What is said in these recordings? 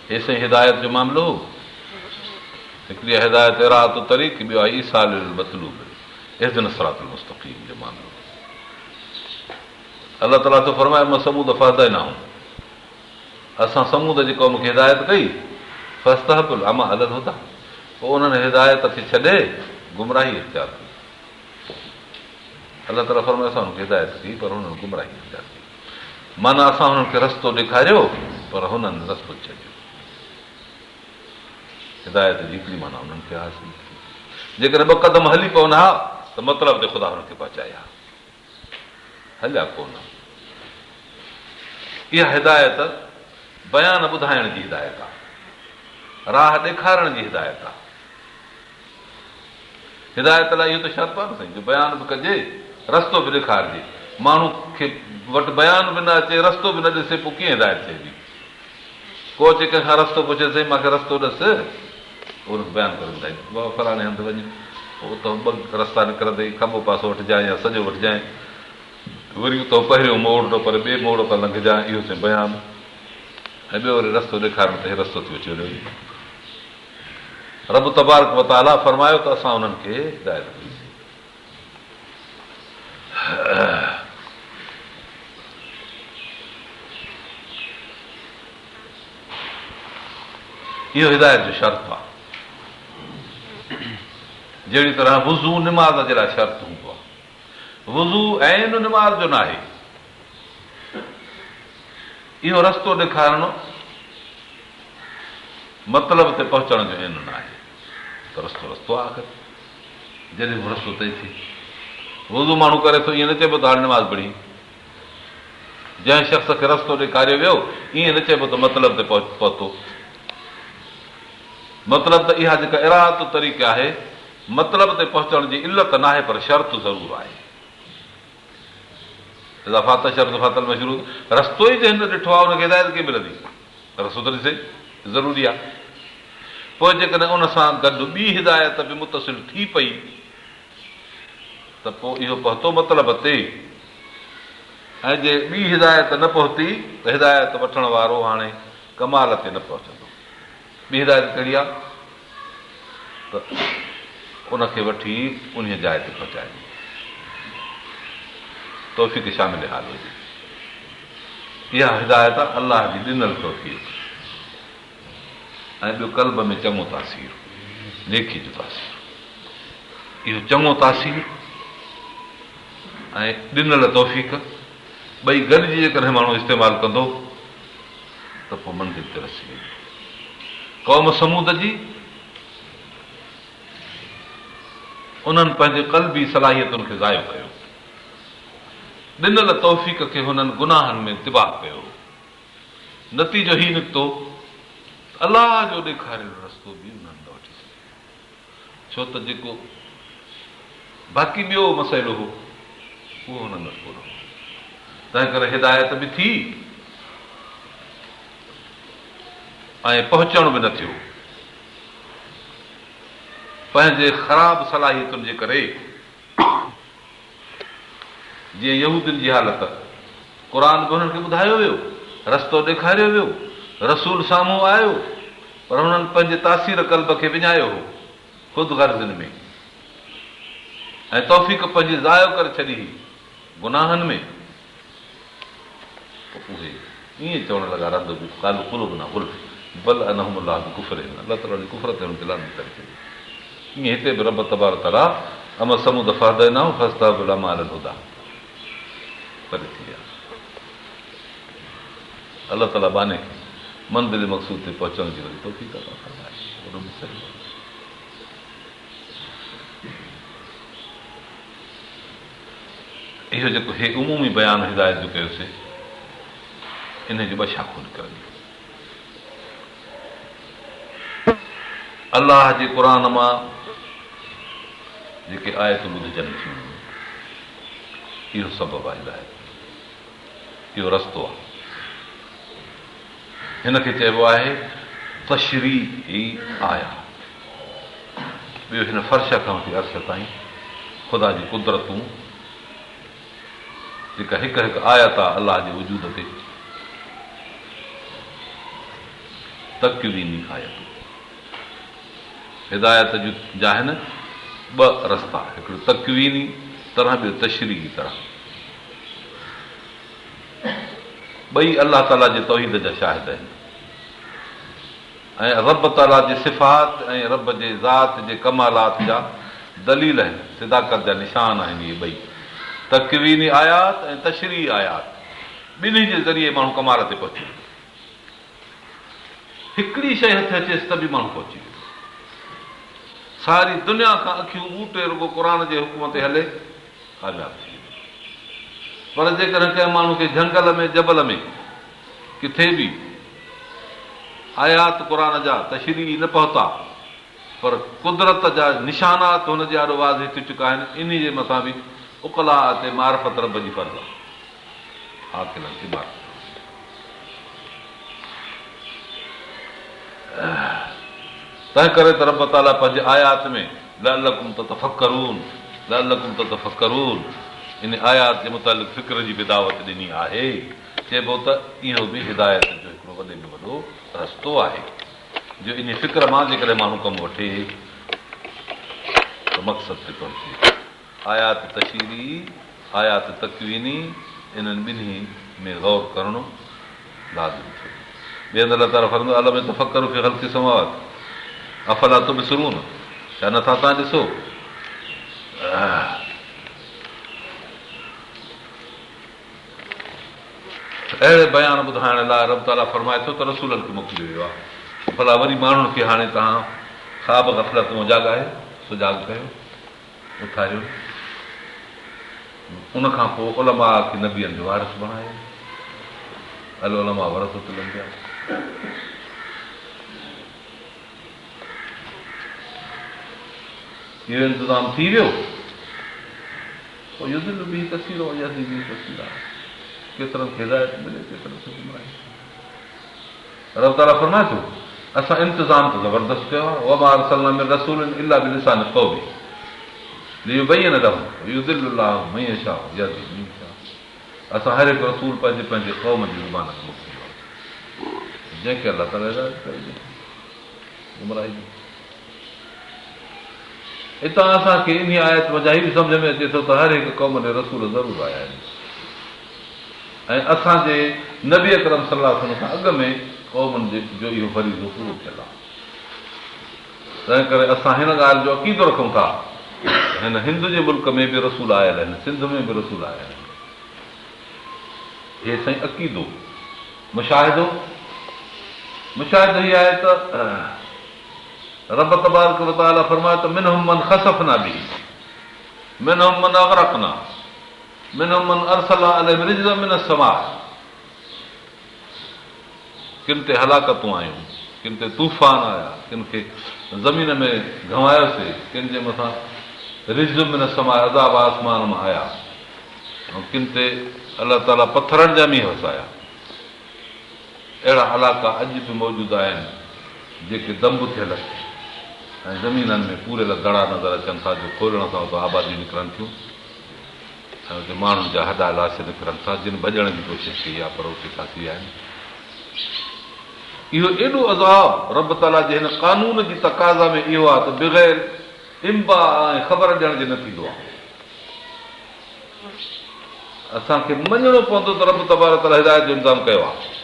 हेसिताईं हिदायत जो मामिलो हो। हिकिड़ी हिदायत इरात तरीक़, ॿियो आहे ईसाल मतलूब इहदिन सिरातल मुस्तक़ीम जो मामिलो। अलाह ताला थो फरमाए मां समूद फ़हदैना हूं, असां समूद जी क़ौम खे हिदायत कई, फस्तहबुल अमा अलल हुदा, पोइ उन्हनि हिदायत खे छॾे गुमराही इख़्तियार कई। अलाह ताला फरमाए असां हुनखे हिदायत कई पर हुननि गुमराही इख़्तियार कई, माना असां हुननि खे रस्तो ॾेखारियो पर हुननि रस्तो छॾियो। हिदायत जी हिकिड़ी माना हुननि खे हासिल थी। जेकॾहिं ॿ क़दम हली पवनि हा त मतिलबु ते ख़ुदा हुननि खे पहुचाए हा, हलिया कोन। इहा हिदायत बयान ॿुधाइण जी हिदायत आहे, राह ॾेखारण जी हिदायत आहे। हिदायत लाइ इहो त शर्त आहे न साईं, जो बयान बि कजे रस्तो बि ॾेखारिजे। माण्हू खे वटि बयान बि न अचे, रस्तो बि न ॾिसे, पोइ कीअं हिदायत चइबी? को अचे कंहिंखां रस्तो पुछे साईं मूंखे रस्तो ॾिस, हुनखे बयानु करे ॿुधाईंदो बाबा फलाणे हंधि वञु, पोइ उतां ॿ रस्ता निकिरंदे खॿो पासो वठिजांइ या सॼो वठिजांइ, वरी उतां पहिरियों मोड़ थो पर ॿिए मोड़ तां लंघिजांइ, इहो साईं बयानु। ऐं ॿियो वरी रस्तो ॾेखारण त हे रस्तो थी अचे वञे। रब तबारक व तआला फरमायो त असां उन्हनि खे हिदायत कईसीं। इहो हिदायत जो शर्त आहे। जहिड़ी तरह वुज़ू निमाज़ जे लाइ शर्त हूंदो आहे, वुज़ू ऐं निमाज़ जो न आहे। इहो रस्तो ॾेखारणो मतिलब ते पहुचण जो इन न आहे, त रस्तो रस्तो आहे आख़िर, जॾहिं बि रस्तो तइ थिए। वुज़ू माण्हू करे थो, ईअं न चइबो त हाणे निमाज़ पढ़ी। जंहिं शख़्स खे रस्तो ॾेखारियो वियो ईअं न चइबो त मतिलब ते पहुतो। मतिलब त इहा जेका इरात तरीक़े आहे, मतिलब ते पहुचण जी इल्लत न आहे, पर शर्त ज़रूरु आहे। फातह शर्त फातल मशरूत, रस्तो ई जंहिं न ॾिठो आहे हुनखे हिदायत कीअं मिलंदी? रस्तो त ॾिसे, ज़रूरी आहे। पोइ जेकॾहिं उन सां गॾु ॿी हिदायत बि मुतसिल थी पई त पोइ इहो पहुतो मतिलब ते, ऐं जे ॿी हिदायत न पहुती त हिदायत वठण वारो हाणे कमाल ते न पहुचंदो। ॿी हिदायत कहिड़ी आहे? त उनखे वठी उन जाइ ते पहुचाए तौफ़ीक़ शामिल हाल हुजे। इहा हिदायत आहे अलाह जी ॾिनल तौफ़ीक़। ऐं ॿियो कल्ब में चङो तासीर, नेकी जो तासीर। इहो चङो तासीर ऐं ॾिनल तौफ़ीक़ ॿई गॾिजी जेकॾहिं माण्हू इस्तेमालु कंदो त पोइ मंज़िल ते रसी वेंदो। क़ौम समूद जी उन्हनि पंहिंजे क़ल्बी सलाहियतुनि खे ज़ायो कयो, ॾिनल तौफ़ीक़ खे हुननि गुनाहनि में तिबाह कयो। नतीजो ई निकितो अलाह जो ॾेखारियल रस्तो बि उन्हनि न वठी सघे, छो त जेको बाक़ी ॿियो मसइलो हो उहो हुननि वटि कोन हो। तंहिं करे हिदायत बि थी ऐं पहुचण बि न थियो। पंहिंजे ख़राब सलाहियतुनि जे करे, जीअं यहूदियुनि जी हालत, क़ुर बि हुननि खे ॿुधायो वियो, रस्तो ॾेखारियो वियो, रसूल साम्हूं आयो, पर हुननि पंहिंजे तासीर कल्ब खे विञायो हो ख़ुदि गर्ज़नि में, ऐं तौफ़ीक़ पंहिंजी ज़ायो करे छॾी हुई गुनाहनि में। उहे ईअं चवण लॻा रंग बि कालू कुलूब न गुल्फ बल अनहुमुल्लाह बि कुफ़र आहिनि, अलाह ताला जी कुफ़र ते हुननि खे लानत करे छॾी। ईअं हिते बि रब तबारक तआला अम समूद फ़हदैनाहु फस्तहबुल अमा अलल हुदा करे थी विया। अलाह ताला बाने खे मंज़िल मक़सूद ते पहुचण जी वरी तौफ़ीक़ अता फरमाए। इहो जेको हे उमूमी बयानु हिदायत जो कयोसीं, इन जूं ॿ शाखूं निकिरंदियूं। अलाह जे क़ुर मां जेके आयतूं ॿुधजनि थियूं, इहो सबबु आहे हिदायत, इहो रस्तो आहे। हिनखे चइबो आहे तशरीही आया। ॿियो हिन फर्श खां वठी अर्श ताईं ख़ुदा जी कुदरतूं जेका हिकु हिकु आयत आहे अलाह जे वजूद ते, तकवीनी आयतूं। हिदायत जा आहिनि ॿ रस्ता, हिकिड़ो तकवीनी तरह, ॿियो तशरीही तरह। ॿई अलाह ताला जे तौहीद जा शाहिद आहिनि ऐं रब ताला जे सिफ़ात ऐं रब जे ज़ात जे कमालात जा दलील आहिनि, सिदाकत जा निशान आहिनि। इहे ॿई तकवीनी आयात ऐं तशरीही आयात, ॿिन्ही जे ज़रिए माण्हू कमाल ते पहुचे। हिकिड़ी शइ हथ अचेसि त बि माण्हू पहुची वियो। सारी दुनिया खां अखियूं ॿूटे रुॻो क़ुर जे हुकुम ते हले, कामयाब थी वियो। पर जेकॾहिं कंहिं माण्हू खे झंगल में जबल में किथे बि आयात क़ुर जा तशरीही न पहुता, पर कुदरत जा निशानात हुनजे ॾाढो वाज़िह थी चुका आहिनि, इन जे मथां बि उकला ते मारफत रब जी फर्ज़ आहे। तंहिं करे त रब ताला पंहिंजे आयात में लअल्लकुम ततफक्करून इन आयात जे मुतालिक़ फिक्र जी बि दावत ॾिनी आहे। चइबो त इहो बि हिदायत जो हिकिड़ो वॾे में वॾो रस्तो आहे, जो इन फिक्र मां जेकॾहिं माण्हू कमु वठे त मक़सद ते पहुचे। आयात तशरीही, आयात तकवीनी, इन्हनि ॿिन्ही में गौर करणो लाज़िम थियो। ॿिए हंधि अलाह ताला फरमायो अल में तफ़क्करु फी ख़ल्क़ि समावात अफ़ला तुबसिरून, छा नथा तव्हां ॾिसो? अहिड़े बयान ॿुधाइण लाइ रब ताला फरमाए थो त रसूलनि खे मोकिलियो वियो आहे। भला वरी माण्हुनि खे हाणे तव्हां ख़्वाब ग़फ़लतूं जाॻाए सुजाॻ कयो, उथारियो। उनखां पोइ उलमा खे नबियनि जो वारिस बणायो। अल उलमा वरसतुल अंबिया। इहो इंतज़ाम थी वियो। केतिरनि खे हिदायत मिले, केतिरनि खे गुमराही। रब ताला फरमाए थो असां इंतज़ाम त ज़बरदस्त कयो आहे। वमा अरसलना मिन रसूलिन इल्ला बिलिसानि क़ौमी लियुबय्यिन लहुम वयुज़िल्लु अल्लाहु मन यशाअ वयहदी मन यशाअ। असां हर हिकु रसूल पंहिंजे पंहिंजे क़ौम जी ज़ुबान खे मोकिलियो आहे, जंहिंखे अलाह ताला हिदायत करे ॾे, गुमराही ॾे। हितां असांखे इन आयत वजह बि सम्झ में अचे थो त हर हिकु क़ौम जे रसूल ज़रूरु आया आहिनि ऐं असांजे नबी अकरम सल्लल्लाहु अलैहि वसल्लम खां अॻु में क़ौमुनि जो इहो फरीज़ो पूरो थियल आहे। तंहिं करे असां हिन ॻाल्हि जो अक़ीदो रखूं था हिन हिंद जे मुल्क में बि रसूल आयल आहिनि, सिंध में बि रसूल आयल आहिनि। हे साईं अक़ीदो। मुशाहिदो हीअ आहे त रब तबारक व तआला फरमायो त मिनहुम मन खसफना बिही मिनहुम मन अग़रक़ना मिनहुम मन अरसलना अलैहिम रिजज़म मिन अस्समा। किन ते हलाकतूं आयूं, किन ते तूफ़ान आया, किन खे ज़मीन में घवायोसीं, किन जे मथां रिज़ मिन अस्समा अज़ाब आसमान मां आया, ऐं किन ते अलाह ताला पथरनि जा मींहं वसाया। अहिड़ा इलाइक़ा अॼु बि मौजूदु आहिनि जेके दंब थियल ऐं ज़मीननि में पूरियल दड़ा नज़र अचनि था, जो खोलण सां उतां आबादियूं निकिरनि थियूं ऐं उते माण्हुनि जा हॾा लाश निकिरनि था, जिन भॼण जी कोशिशि कई आहे पर उते फासी विया आहिनि। इहो एॾो अज़ाब रब ताला जे हिन कानून जी तक़ाज़ा में इहो आहे त बग़ैर इम्बा ऐं ख़बर ॾियण जे न थींदो आहे। असांखे मञणो पवंदो त रब तबारक ताला हिदायत जो इंतज़ाम कयो आहे।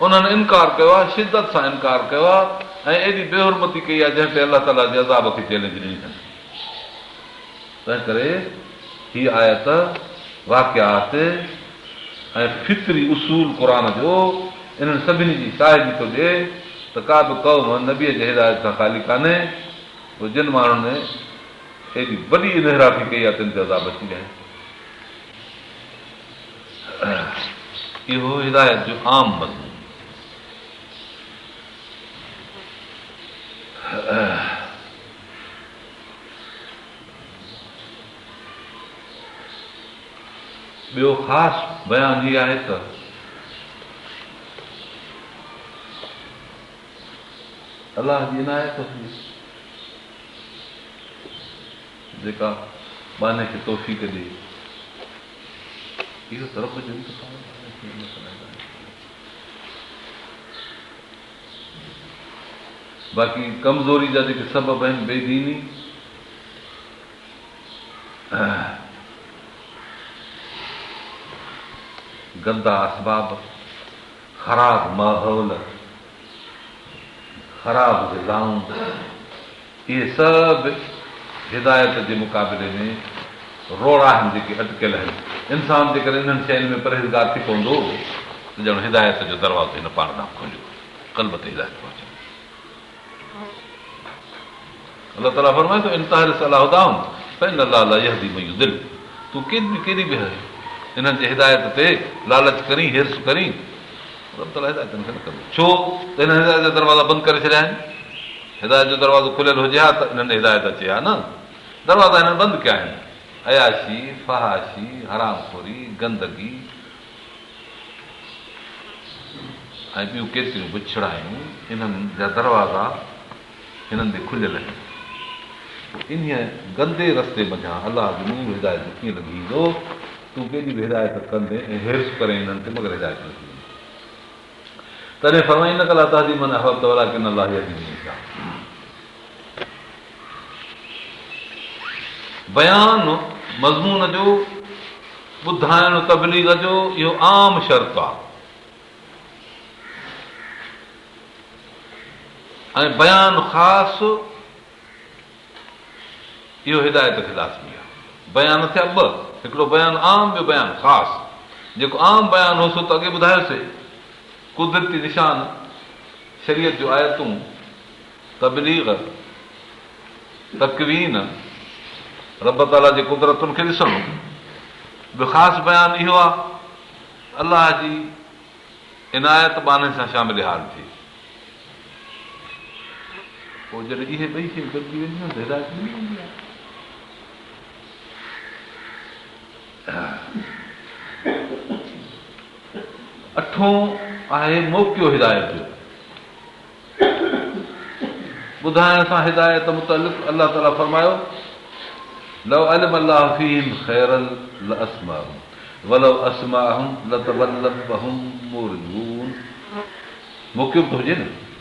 उन्हनि इनकार कयो आहे, शिदत सां इनकार कयो आहे ऐं एॾी बेहुरमती कई आहे जंहिं ते अलाह ताला जे अज़ाब खे चैलेंज ॾिनी अथनि। तंहिं करे हीअ आयत वाक़ियात ऐं फितरी उसूल क़ुर जो इन्हनि सभिनी जी साहिबी थो ॾिए त का बि क़ौम नबीअ जे हिदायत सां ख़ाली कान्हे। पोइ जिन माण्हुनि एॾी वॾी इनहराफ़ी कई आहे तिन ते अज़ाब अची विया आहिनि। इहो हिदायत जो आम मज़मून। ॿियो ख़ासि बयानु हीअ आहे त अलाह जी इनायत जेका बाने खे तौफ़ीक़ ॾे, इहो त रब जो बाक़ी कमज़ोरी जा जेके सबब आहिनि बेदीनी, गंदा असबाब, ख़राब माहौल, ख़राब ग़िज़ाऊं, इहे सभु हिदायत जे मुक़ाबले में रोड़ा आहिनि जेके अटकियल आहिनि। इंसान जे करे इन्हनि शयुनि में परहेज़गार थी पवंदो त ॼण हिदायत जो दरवाज़ो हिन पाण ॾांहुं खोलियो, क़ल्ब ते हिदायत पहुचे। अलाह ताला फरमाए थो इंतहार सलाह हुदाउं फइन अल्लाह ला यहदी मन युदिल। तूं केॾी बि इन्हनि जे हिदायत ते लालच करी, हिर्स करी, अलाह ताला हिदायतनि खे न कंदो। छो त हिन हिदायत जा दरवाज़ा बंदि करे छॾिया आहिनि। हिदायत जो दरवाज़ो खुलियल हुजे हा त हिननि हिदायत अचे हा न। दरवाज़ा हिननि बंदि कया आहिनि। अयाशी, फहाशी, हरामखोरी, गंदगी ऐं ॿियूं केतिरियूं बिछड़ायूं, इन्हनि जा दरवाज़ा हिननि ते खुलियल आहिनि। इन गंदे रस्ते मथां अलाह जो नूर हिदायत कीअं लॻी ईंदो? तूं केॾी बि हिदायत कंदे ऐं हिर्स करे हिननि ते, मगर हिदायत न थी वेंदी। तॾहिं फरमाई न कला तहदी मन अहबब्त वलाकिन अल्लाह यहदी मन यशा। बयान मज़मून जो, ॿुधाइण तबलीग जो इहो आम शर्त आहे। ऐं बयान ख़ासि इहो हिदायत खे लाज़मी आहे। बयान थिया ॿ, हिकिड़ो बयान आम, ॿियो बयान ख़ासि। जेको आम बयान हो सो त अॻे ॿुधायोसीं, कुदरती निशान, शरीयत जूं आयतूं, तबलीग, तकवीन, रब ताला जे कुदरतुनि खे ॾिसणो। ॿियो ख़ासि बयान इहो आहे अलाह जी इनायत बाने सां शामिल हाल थी। पोइ जॾहिं इहे ॿई शयूं गॾिजी वेंदियूं त हिदायत मिली वेंदी आहे। अठों आहे मौक़ियो हिदायत जो। ॿुधाइण सां हिदायत मुतलिक़ अलाह ताला फरमायो लव अलम अल्लाह फीहिम खैरन लअस्माहुम वलव अस्माहुम लतवल्लहुम मुरजून। मौक़ियो बि हुजे न।